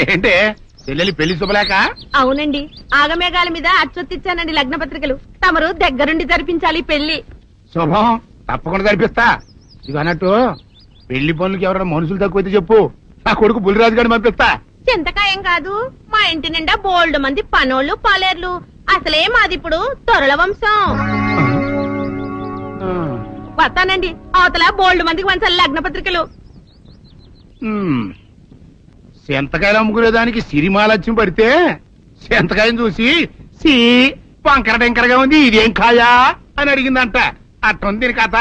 ఏంటే చెల్లెలి పెళ్లి శుభలేక? అవునండి, ఆగమేఘాల మీద అచ్చొత్తిచ్చానండి లగ్న పత్రికలు. తమరు దగ్గరుండి జరిపించాలి పెళ్లి. శుభం, తప్పకుండా జరిపిస్తా. ఇక అన్నట్టు పెళ్లి పనులకి ఎవరైనా మనుషులు తక్కువైతే చెప్పు, నా కొడుకు బుల్లిరాజు గారిని పంపిస్తా. చింతకాయం కాదు, మా ఇంటి నిండా బోల్డ్ మంది పనోళ్ళు పాలేర్లు. అసలే మాది ఇప్పుడు తొరల వంశం. వస్తానండి, అవతల బోల్డ్ మందికి వంచాలి లగ్న పత్రికలు. సెంతకాయలు అమ్ముకునేదానికి సిరిమాలత్యం పడితే సెంతకాయని చూసి సి వంకర టెంకరగా ఉంది, ఇదేం కాయా అని అడిగిందంట. అట్టుంది దీని కథ.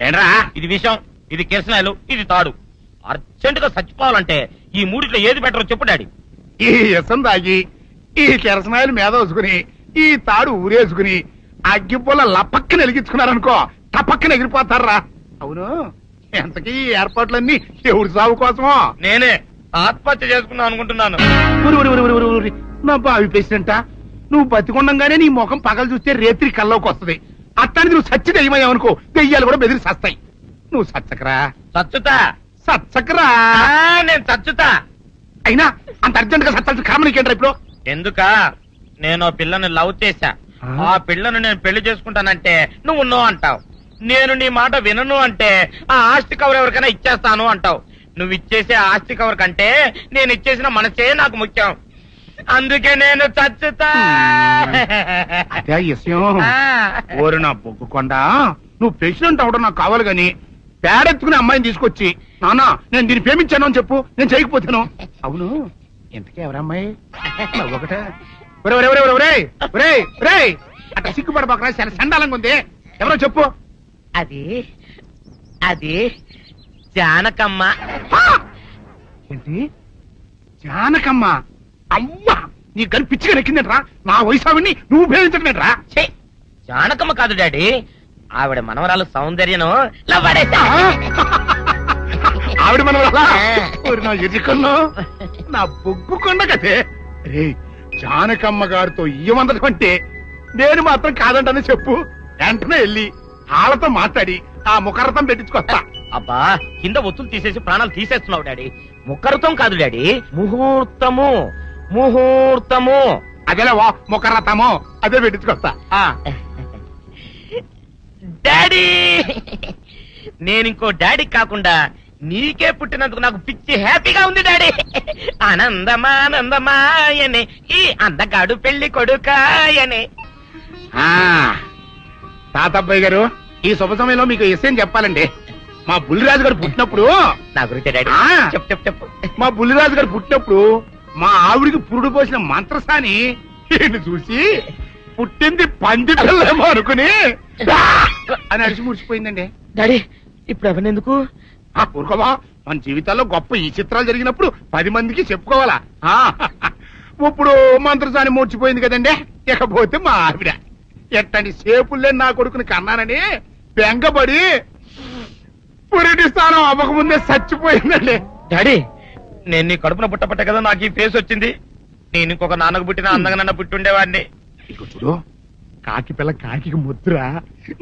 ఏంట్రా ఇది విషయం, ఇది కిరసనాయలు, ఇది తాడు. అర్జెంట్ గా చచ్చిపోవాలంటే ఈ మూడిట్లో ఏది బెటర్ చెప్పు డాడీ. ఈ ఇసం తాగి ఈ కిరసనాయలు మీద వేసుకుని ఈ తాడు ఊరేసుకుని అగ్గిపూల లపక్కన వెలిగించుకున్నారనుకో, టపక్కన ఎగిరిపోతారా. అవును, ఎంతకీ ఈ ఏర్పాట్లన్నీ ఎవరి సాగు కోసమో? నేనే ఆత్మహత్య చేసుకుందాం అనుకుంటున్నాను. నా బావి ప్రెసిడెంట, నువ్వు బతికొండంగానే నీ ముఖం పగలు చూస్తే రేత్రి కల్లోకి వస్తుంది. అట్టానికి నువ్వు సచ్చి దెయ్యమయ్యావనుకో, దెయ్యాలు కూడా బెదిరి సస్తాయి. నువ్వు సచ్చకరా, చచ్చుతా సచ్చకరా. నేను చచ్చుతా. అయినా అంత అర్జెంట్ గా సత్తాల్సిన కర్మ నీకేంట్రా ఇప్పుడు? ఎందుక నేను పిల్లను లవ్ చేశా, ఆ పిల్లను నేను పెళ్లి చేసుకుంటానంటే నువ్వు నో అంటావు. నేను నీ మాట వినను అంటే ఆ ఆస్తి కవర్ ఎవరికైనా ఇచ్చేస్తాను అంటావు. నువ్వు ఇచ్చేసే ఆస్తి కవర్ కంటే నేను ఇచ్చేసిన మనసే నాకు ముఖ్యం. అందుకే నేను చచ్చుతా. అదే విషయం. ఓరు నా బొగ్గుకొండ, నువ్వు ప్రెసిడెంట్ అవడం నాకు కావాలి గాని పేడెత్తుకునే అమ్మాయిని తీసుకొచ్చి నానా నేను దీన్ని ప్రేమించాను అని చెప్పు, నేను చేయకపోతాను. అవును, ఎంతకీ ఎవరమ్మాయి? ఒకటే అట్లా సిగ్గుపడబాకరా, చాలా సండాలంగా ఉంది. ఎవరో చెప్పు. అది అది జానకమ్మ. ఏంటి జానకమ్మ? అమ్మా, నీ గని పిచ్చిగా నెక్కిందంట్రా. నా వయసు ఆవిడ్ని నువ్వు ప్రేమించట్లేట్రా. జానకమ్మ కాదు డాడీ, ఆవిడ మనవరాలు సౌందర్యను ఆవిడ మనవరాలా? నా ఎదుకల్లో నా బొగ్గుకొండ కదే. రే, జానకమ్మ గారితో ఇయ్యమందడం అంటే నేను మాత్రం కాదంటనే చెప్పు. వెంటనే వెళ్ళి వాళ్ళతో మాట్లాడి ఆ ముఖరథం పెట్టించుకొస్తా. అబ్బా, కింద ఒత్తులు తీసేసి ప్రాణాలు తీసేస్తున్నావు డాడీ. ముఖరథం కాదు డాడీ, ముహూర్తము. ముహూర్తము అదేలే వా, ముఖరథము అదే పెట్టించుకొస్తా. డాడీ, నేను ఇంకో డాడీ కాకుండా నీకే పుట్టినందుకు నాకు పిచ్చి హ్యాపీగా ఉంది డాడీ. ఆనందమానందమాయనే ఈ అందగాడు పెళ్లి కొడుకాయనే. తాతబ్బాయి గారు, ఈ శుభ సమయంలో మీకు విషయం చెప్పాలండి. మా బుల్లిరాజు గారు పుట్టినప్పుడు నా గురించి డాడీ చెప్పు చెప్పు. మా బుల్లిరాజు గారు పుట్టినప్పుడు మా ఆవిడికి పురుడు పోసిన మంత్రసాని ఈయన్ని చూసి పుట్టింది పంది పిల్లేమో అనుకుని అని అడిచి ముడిచిపోయిందండి. డాడీ ఇప్పుడు ఎవరినెందుకు? ఊరుకోవా, మన జీవితాల్లో గొప్ప ఈ చిత్రాలు జరిగినప్పుడు 10 మందికి చెప్పుకోవాలా. ఇప్పుడు మంత్రసాని మూర్చిపోయింది కదండి. ఇకపోతే మా ఆవిడ ఎట్టండి సేపుల్లే నా కొడుకుని కన్నానని బెంగపడి పురిటి స్థానం అవ్వకముందే చచ్చిపోయిందండి. డాడీ, నేను నీ కడుపున పుట్టపట్ట కదా నాకు ఈ ఫేస్ వచ్చింది. నేను ఇంకొక నాన్నకు పుట్టిన అందంగా నన్ను పుట్టుండేవాడిని. ఇక చూడు, కాకి పిల్ల కాకి ముద్ర,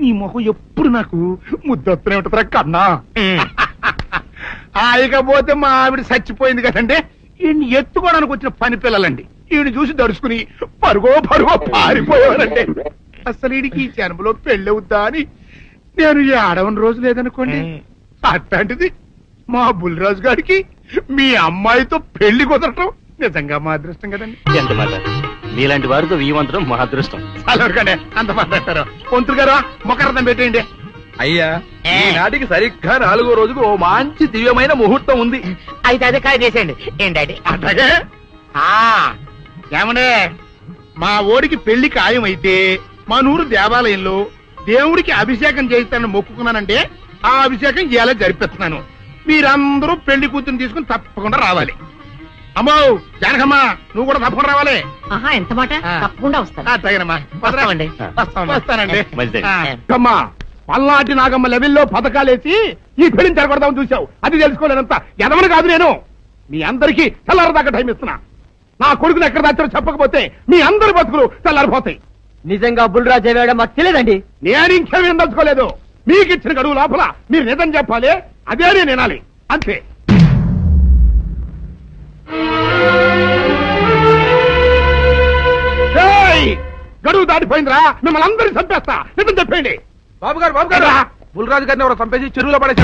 నీ మొహం ఎప్పుడు నాకు ముద్దొత్తనే ఉంటుందిరా కన్నా. ఇకపోతే మా ఆవిడ చచ్చిపోయింది కదండి. ఈయన్ని ఎత్తుకోవడానికి వచ్చిన పని పిల్లలండి ఈయన చూసి దడుచుకుని పరుగో పారిపోయేవారండి. అసలు ఈడికి ఈ జన్మలో పెళ్ళవుద్దా అని నేను ఈ ఆడవని రోజు లేదనుకోండి. అట్లాంటిది మా బుల్లిరాజు గారికి మీ అమ్మాయితో పెళ్లి కుదరటం నిజంగా మా అదృష్టం కదండి. ఎంత మాట, మీలాంటి వారితో వీయమంతరం మా అదృష్టం. అలాగే అంత మాట్లాడతారు. పొంతులు గారు మొకరదం పెట్టేయండి. అయ్యా, ఈనాటికి సరిగ్గా 4వ రోజుకు ఓ మంచి దివ్యమైన ముహూర్తం ఉంది. అయితే అదే కాయ చేసేయండి. ఏం డాడీ? అట్లాగే ఏమనే, మా ఓడికి పెళ్లి ఖాయం అయితే మా నూరు దేవాలయంలో దేవుడికి అభిషేకం చేయిస్తానని మొక్కుకున్నానంటే ఆ అభిషేకం ఇలా జరిపిస్తున్నాను. మీరందరూ పెళ్లి కూతురు తీసుకుని తప్పకుండా రావాలి. అమ్మో జానకమ్మ, నువ్వు కూడా తప్పకుండా రావాలి. ఎంత మాట, తప్పకుండా వస్తాను. అట్లాగేనమ్మా, వస్తామండి. వస్తానండి. మంచిది. అమ్మా, పల్నాటి నాగమ్మ లెవెల్లో పథకాలేసి ఈ పెళ్లిని జరగొడదామని చూసావు. అది తెలుసుకోలేనంత ఎదవని కాదు నేను. మీ అందరికీ తెల్లారదాకా టైం ఇస్తున్నా. నా కొడుకుని ఎక్కడ దాచారో చెప్పకపోతే మీ అందరి బతుకులు తెల్లారిపోతాయి. నిజంగా బుల్రాజు అయ్యాడో మాకు తెలియదండి. నేను ఇంకేమీ దలుచుకోలేదు. మీకు ఇచ్చిన గడువు లోపల మీరు నిజం చెప్పాలి, అదే నేను వినాలి, అంతే. గడువు దాటిపోయిందిరా, మిమ్మల్ని అందరినీ చంపేస్తా. నిజం చెప్పండి. బాబు గారు బుల్రాజు గారిని ఎవరో చంపేసి చెరువులో పడేసి